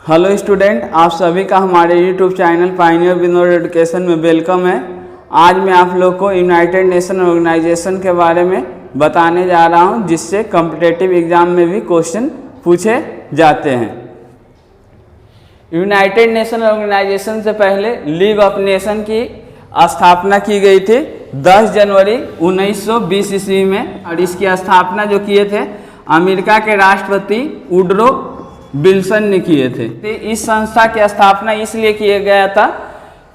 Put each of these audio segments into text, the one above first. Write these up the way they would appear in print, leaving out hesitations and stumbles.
Hello student, आप सभी का हमारे YouTube channel Pioneer Vinod education में वेलकम है। आज मैं आप लोग को यूनाइटेड नेशन ऑर्गेनाइजेशन के बारे में बताने जा रहा हूं, जिससे कॉम्पिटिटिव एग्जाम में भी क्वेश्चन पूछे जाते हैं। यूनाइटेड नेशन ऑर्गेनाइजेशन से पहले लीग ऑफ नेशन की स्थापना की गई थी 10 जनवरी 1920 ईस्वी में, और इसकी स्थापना जो किए थे अमेरिका के राष्ट्रपति वुडरो विल्सन ने किए थे। इस संस्था की स्थापना इसलिए किया गया था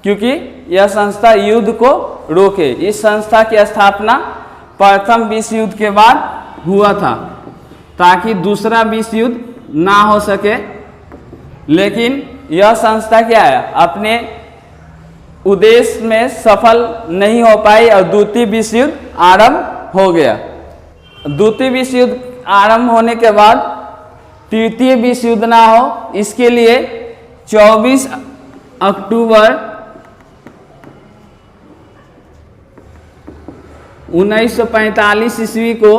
क्योंकि यह संस्था युद्ध को रोके। इस संस्था की स्थापना प्रथम विश्व युद्ध के बाद हुआ था ताकि दूसरा विश्व युद्ध ना हो सके, लेकिन यह संस्था क्या है, अपने उद्देश्य में सफल नहीं हो पाई और द्वितीय विश्व युद्ध आरंभ हो गया। द्वितीय विश्व युद्ध आरंभ होने के बाद तृतीय विश्व युद्ध ना हो, इसके लिए 24 अक्टूबर 1945 ईस्वी को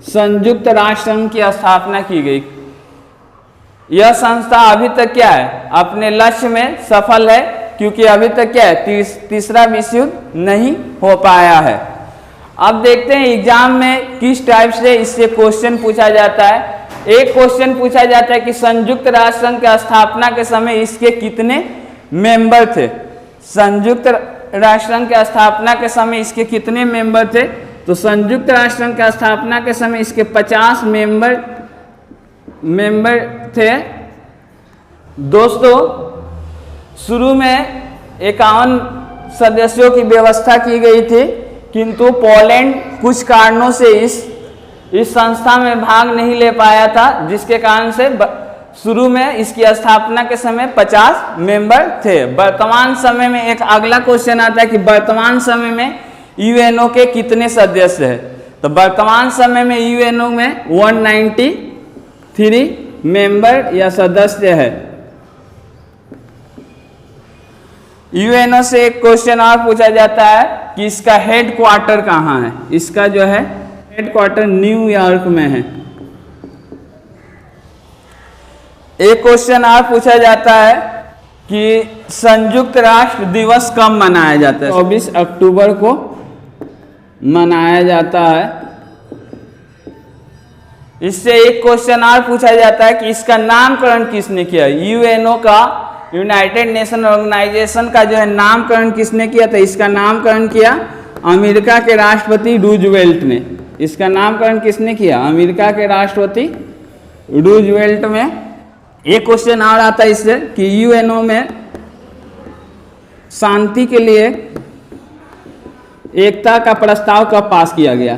संयुक्त राष्ट्र संघ की स्थापना की गई। यह संस्था अभी तक क्या है, अपने लक्ष्य में सफल है, क्योंकि अभी तक क्या है, तीसरा विश्व युद्ध नहीं हो पाया है। अब देखते हैं एग्जाम में किस टाइप से इससे क्वेश्चन पूछा जाता है। एक क्वेश्चन पूछा जाता है कि संयुक्त राष्ट्र संघ की स्थापना के समय इसके कितने मेंबर थे। संयुक्त राष्ट्र संघ की स्थापना के समय इसके कितने मेंबर थे, तो संयुक्त राष्ट्र संघ की स्थापना के समय इसके 50 मेंबर थे। दोस्तों, शुरू में 51 सदस्यों की व्यवस्था की गई थी, किंतु पोलैंड कुछ कारणों से इस संस्था में भाग नहीं ले पाया था, जिसके कारण से शुरू में इसकी स्थापना के समय 50 मेंबर थे। वर्तमान समय में एक अगला क्वेश्चन आता है कि वर्तमान समय में यूएनओ के कितने सदस्य हैं। तो वर्तमान समय में यूएनओ में 193 मेंबर या सदस्य है। यूएनओ से एक क्वेश्चन और पूछा जाता है कि इसका हेड क्वार्टर कहाँ है। इसका जो है हेड क्वार्टर न्यूयॉर्क में है। एक क्वेश्चन और पूछा जाता है कि संयुक्त राष्ट्र दिवस कब मनाया जाता है। 24 अक्टूबर को मनाया जाता है। इससे एक क्वेश्चन और पूछा जाता है कि इसका नामकरण किसने किया। यूएनओ का, यूनाइटेड नेशन ऑर्गेनाइजेशन का जो है नामकरण किसने किया था। इसका नामकरण किया अमेरिका के राष्ट्रपति रूजवेल्ट ने। इसका नामकरण किसने किया, अमेरिका के राष्ट्रपति रूजवेल्ट में। एक क्वेश्चन और आता है इससे कि यूएनओ में शांति के लिए एकता का प्रस्ताव कब पास किया गया।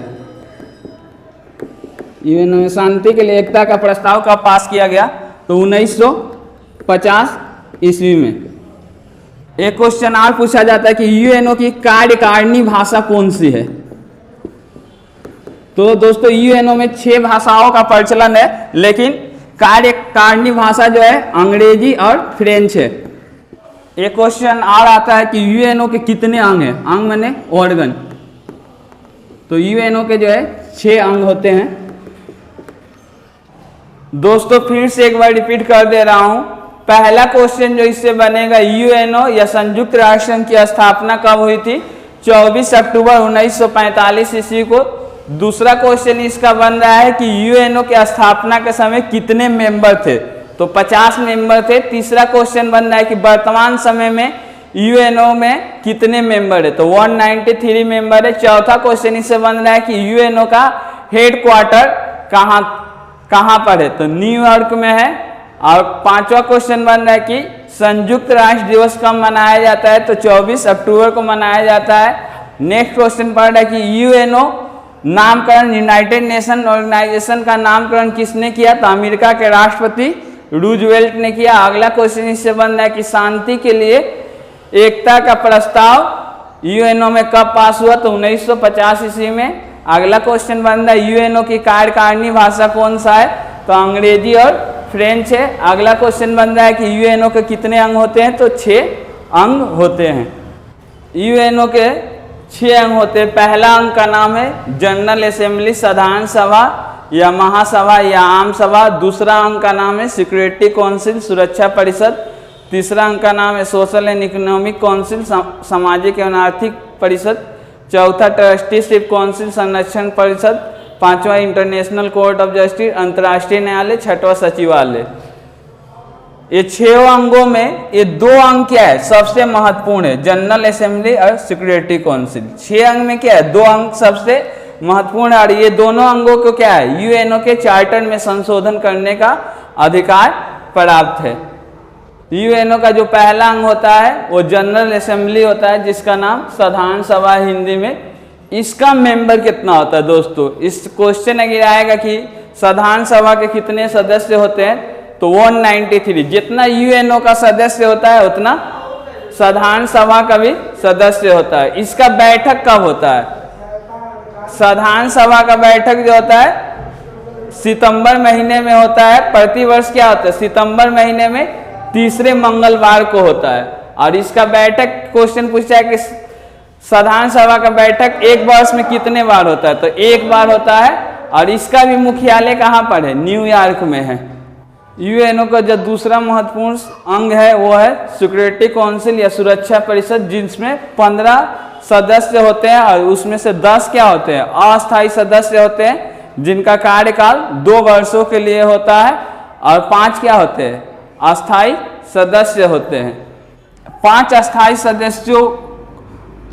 यूएनओ में शांति के लिए एकता का प्रस्ताव कब पास किया गया, तो 1950 ईस्वी में। एक क्वेश्चन और पूछा जाता है कि यूएनओ की कार्यकारिणी भाषा कौन सी है। तो दोस्तों, यूएनओ में 6 भाषाओं का प्रचलन है, लेकिन कार्यकारिणी भाषा जो है अंग्रेजी और फ्रेंच है। एक क्वेश्चन और आता है कि यूएनओ के कितने अंग हैं। अंग माने ऑर्गन। तो यूएनओ के जो है 6 अंग होते हैं। दोस्तों, फिर से एक बार रिपीट कर दे रहा हूं। पहला क्वेश्चन जो इससे बनेगा, यूएनओ या संयुक्त राष्ट्र संघ की स्थापना कब हुई थी, 24 अक्टूबर 1945 ईस्वी को। दूसरा क्वेश्चन इसका बन रहा है कि यूएनओ की स्थापना के समय कितने मेंबर थे, तो 50 मेंबर थे। तीसरा क्वेश्चन बन रहा है कि वर्तमान समय में यूएनओ में कितने मेंबर है, तो 193 मेंबर है। चौथा क्वेश्चन इससे बन रहा है कि यूएनओ का हेड क्वार्टर कहाँ पर है, तो न्यूयॉर्क में है। और पांचवा क्वेश्चन बन रहा है कि संयुक्त राष्ट्र दिवस कब मनाया जाता है, तो 24 अक्टूबर को मनाया जाता है। नेक्स्ट क्वेश्चन पढ़ रहा है कि यूएनओ नामकरण, यूनाइटेड नेशन ऑर्गेनाइजेशन का नामकरण किसने किया, तो अमेरिका के राष्ट्रपति रूजवेल्ट ने किया। अगला क्वेश्चन इससे बन रहा है कि शांति के लिए एकता का प्रस्ताव यूएनओ में कब पास हुआ, तो 1950 ईस्वी में। अगला क्वेश्चन बन रहा है यूएनओ की कार्यकारिणी भाषा कौन सा है, तो अंग्रेजी और फ्रेंच है। अगला क्वेश्चन बन रहा है कि यूएनओ के कितने अंग होते हैं, तो 6 अंग होते हैं। यूएनओ के 6 अंग होते हैं। पहला अंग का नाम है जनरल असेंबली, साधारण सभा। या महासभा या आम सभा। दूसरा अंग का नाम है सिक्योरिटी काउंसिल, सुरक्षा परिषद। तीसरा अंग का नाम है सोशल एंड इकोनॉमिक काउंसिल, सामाजिक एवं आर्थिक परिषद। चौथा ट्रस्टीशिप काउंसिल, संरक्षण परिषद। पांचवा इंटरनेशनल कोर्ट ऑफ जस्टिस, अंतर्राष्ट्रीय न्यायालय। छठवां सचिवालय। ये 6 अंगों में ये 2 अंग क्या है सबसे महत्वपूर्ण है, जनरल असेंबली और सिक्योरिटी काउंसिल। 6 अंग में क्या है 2 अंग सबसे महत्वपूर्ण है, और ये दोनों अंगों को क्या है यूएनओ के चार्टर में संशोधन करने का अधिकार प्राप्त है। यूएनओ का जो पहला अंग होता है वो जनरल असेंबली होता है, जिसका नाम साधारण सभा हिंदी में। इसका मेंबर कितना होता है दोस्तों, इस क्वेश्चन अगर आएगा कि साधारण सभा के कितने सदस्य होते हैं तो 193। जितना यूएनओ का सदस्य होता है उतना साधारण सभा का भी सदस्य होता है। इसका बैठक कब होता है, साधारण सभा का बैठक जो होता है सितंबर महीने में होता है। प्रतिवर्ष क्या होता है सितंबर महीने में तीसरे मंगलवार को होता है। और इसका बैठक क्वेश्चन पूछा है कि साधारण सभा का बैठक एक वर्ष में कितने बार होता है, तो 1 बार होता है। और इसका भी मुख्यालय कहाँ पर है, न्यूयॉर्क में है। यूएनओ का जो दूसरा महत्वपूर्ण अंग है वो है सिक्योरिटी काउंसिल या सुरक्षा परिषद, जिसमें 15 सदस्य होते हैं और उसमें से 10 क्या होते हैं अस्थायी सदस्य होते हैं, जिनका कार्यकाल 2 वर्षों के लिए होता है, और 5 क्या होते हैं अस्थायी सदस्य होते हैं। 5 अस्थायी सदस्यों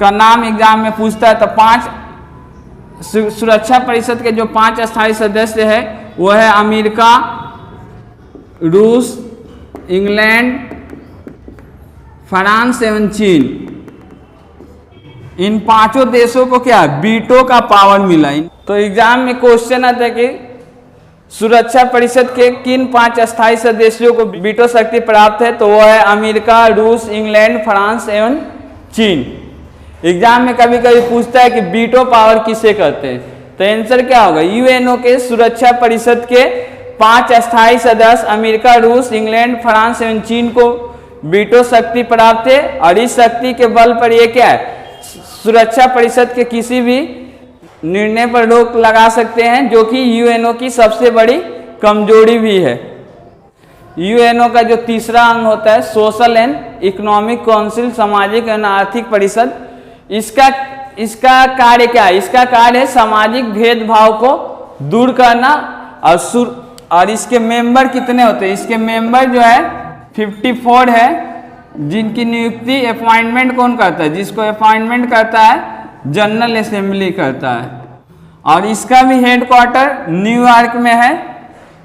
का नाम एग्जाम में पूछता है, तो 5 सुरक्षा परिषद के जो 5 अस्थायी सदस्य है वो है अमेरिका, रूस, इंग्लैंड, फ्रांस एवं चीन। इन 5 देशों को क्या वीटो का पावर मिला। तो एग्जाम में क्वेश्चन आता है कि सुरक्षा परिषद के किन 5 अस्थायी सदस्यों को वीटो शक्ति प्राप्त है, तो वो है अमेरिका, रूस, इंग्लैंड, फ्रांस एवं चीन। एग्जाम में कभी कभी पूछता है कि वीटो पावर किसे कहते हैं, तो आंसर क्या होगा यूएनओ के सुरक्षा परिषद के 5 अस्थायी सदस्य अमेरिका, रूस, इंग्लैंड, फ्रांस एवं चीन को वीटो शक्ति प्राप्त है। और इस शक्ति के बल पर ये क्या है सुरक्षा परिषद के किसी भी निर्णय पर रोक लगा सकते हैं, जो कि यूएनओ की सबसे बड़ी कमजोरी भी है। यूएनओ का जो तीसरा अंग होता है सोशल एंड इकोनॉमिक काउंसिल, सामाजिक एवं आर्थिक परिषद। इसका कार्य क्या है, इसका कार्य है सामाजिक भेदभाव को दूर करना। और इसके मेंबर कितने होते हैं, इसके मेंबर जो है 54 है, जिनकी नियुक्ति अपॉइंटमेंट कौन करता है, जिसको अपॉइंटमेंट करता है जनरल असेंबली करता है। और इसका भी हेडक्वार्टर न्यूयॉर्क में है।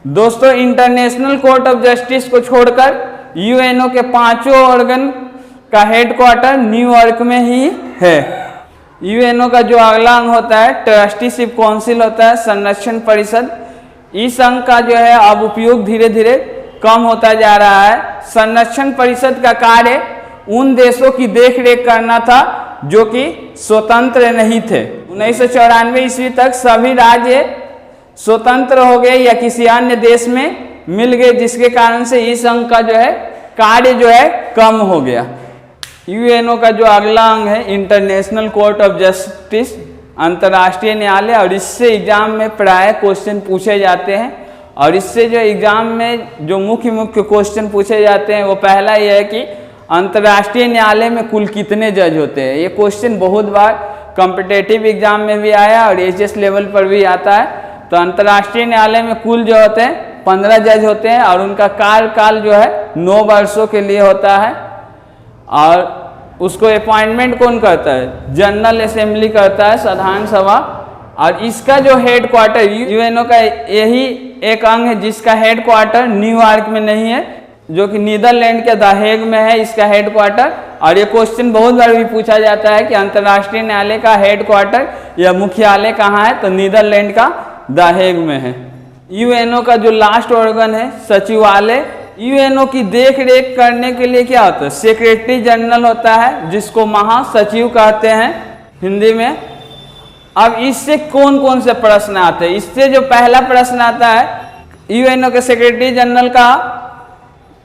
दोस्तों इंटरनेशनल कोर्ट ऑफ जस्टिस को छोड़कर यूएनओ के 5 ऑर्गन का हेडक्वार्टर न्यूयॉर्क में ही है। यूएनओ का जो अगला अंग होता है ट्रस्टीशिप काउंसिल होता है, संरक्षण परिषद। इस अंग का जो है अब उपयोग धीरे धीरे कम होता जा रहा है। संरक्षण परिषद का कार्य उन देशों की देखरेख करना था जो कि स्वतंत्र नहीं थे। 1994 ईस्वी तक सभी राज्य स्वतंत्र हो गए या किसी अन्य देश में मिल गए, जिसके कारण से इस अंग का जो है कार्य जो है कम हो गया। यूएनओ का जो अगला अंग है इंटरनेशनल कोर्ट ऑफ जस्टिस, अंतर्राष्ट्रीय न्यायालय। और इससे एग्जाम में प्राय क्वेश्चन पूछे जाते हैं। और इससे जो एग्जाम में जो मुख्य क्वेश्चन पूछे जाते हैं वो पहला ये है कि अंतर्राष्ट्रीय न्यायालय में कुल कितने जज होते हैं। ये क्वेश्चन बहुत बार कॉम्पिटिटिव एग्जाम में भी आया और एचएस लेवल पर भी आता है। तो अंतर्राष्ट्रीय न्यायालय में कुल जो होते हैं 15 जज होते हैं, और उनका कार्यकाल जो है 9 वर्षों के लिए होता है। और उसको अपॉइंटमेंट कौन करता है, जनरल असेंबली करता है, साधारण सभा। और इसका जो हेडक्वार्टर यूएनओ का यही एक अंग है जिसका हेडक्वार्टर न्यूयॉर्क में नहीं है, जो कि नीदरलैंड के द हेग में है इसका हेडक्वार्टर। और ये क्वेश्चन बहुत बार भी पूछा जाता है कि अंतर्राष्ट्रीय न्यायालय का हेडक्वार्टर या मुख्यालय कहाँ है, तो नीदरलैंड का द हेग में है। यूएनओ का जो लास्ट ऑर्गन है सचिवालय। यूएनओ की देख रेख करने के लिए क्या होता है सेक्रेटरी जनरल होता है, जिसको महासचिव कहते हैं हिंदी में। अब इससे कौन कौन से प्रश्न आते हैं, इससे जो पहला प्रश्न आता है यूएनओ के सेक्रेटरी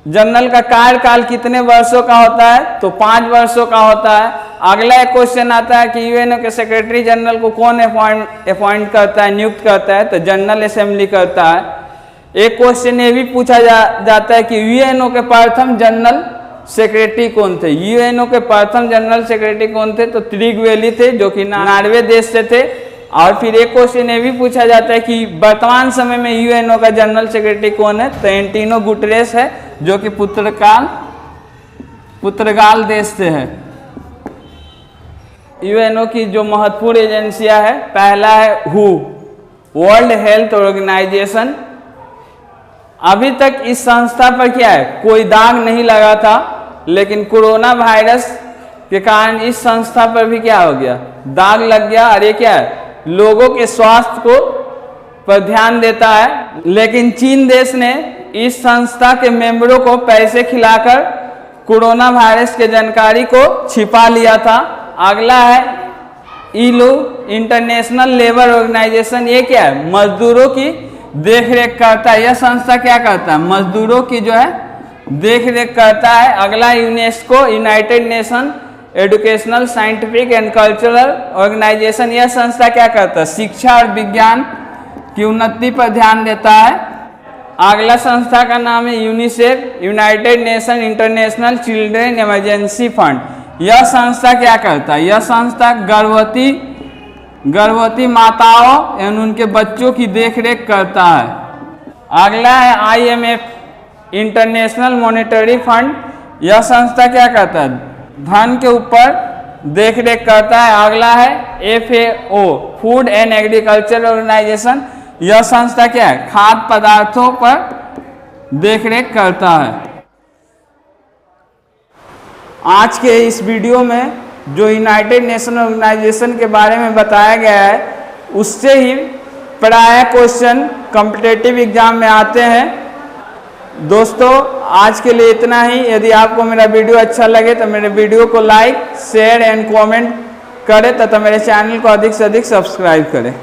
जनरल का कार्यकाल कितने वर्षों का होता है, तो 5 वर्षों का होता है। अगला एक क्वेश्चन आता है कि यूएनओ के सेक्रेटरी जनरल को कौन अपॉइंट करता है, नियुक्त करता है, तो जनरल असेंबली करता है। एक क्वेश्चन ये भी पूछा जाता है कि यूएनओ के प्रथम जनरल सेक्रेटरी कौन थे। यूएनओ के प्रथम जनरल सेक्रेटरी कौन थे, तो त्रिगवेली थे, जो कि नॉर्वे देश से थे। और फिर एक क्वेश्चन ये भी पूछा जाता है कि वर्तमान समय में यूएनओ का जनरल सेक्रेटरी कौन है, तो एंटोनियो गुटेरेस है, जो कि पुर्तगाल देश से है। यूएनओ की जो महत्वपूर्ण एजेंसियां है, पहला है हू, वर्ल्ड हेल्थ ऑर्गेनाइजेशन। अभी तक इस संस्था पर क्या है, कोई दाग नहीं लगा था, लेकिन कोरोना वायरस के कारण इस संस्था पर भी क्या हो गया, दाग लग गया। और ये क्या है, लोगों के स्वास्थ्य को पर ध्यान देता है। लेकिन चीन देश ने इस संस्था के मेंबरों को पैसे खिलाकर कोरोना वायरस के जानकारी को छिपा लिया था। अगला है ILO, इंटरनेशनल लेबर ऑर्गेनाइजेशन। ये क्या है, मजदूरों की देखरेख करता है। यह संस्था क्या करता है, मजदूरों की जो है देखरेख करता है। अगला UNESCO, United Nation educational, scientific and cultural organisation. यह संस्था क्या करता है, शिक्षा और विज्ञान की उन्नति पर ध्यान देता है। अगला संस्था का नाम है UNICEF, United nation international children emergency fund. यह संस्था क्या करता है, यह संस्था गर्भवती माताओं एवं उनके बच्चों की देखरेख करता है। अगला है IMF, इंटरनेशनल मॉनेटरी फंड। यह संस्था क्या करता है, धन के ऊपर देखरेख करता है। अगला है FAO, food and agriculture organisation. यह संस्था क्या है, खाद्य पदार्थों पर देखरेख करता है। आज के इस वीडियो में जो यूनाइटेड नेशन ऑर्गेनाइजेशन के बारे में बताया गया है, उससे ही प्राय क्वेश्चन कॉम्पिटिटिव एग्जाम में आते हैं। दोस्तों, आज के लिए इतना ही। यदि आपको मेरा वीडियो अच्छा लगे तो मेरे वीडियो को लाइक, शेयर एंड कमेंट करें तथा मेरे चैनल को अधिक से अधिक सब्सक्राइब करें।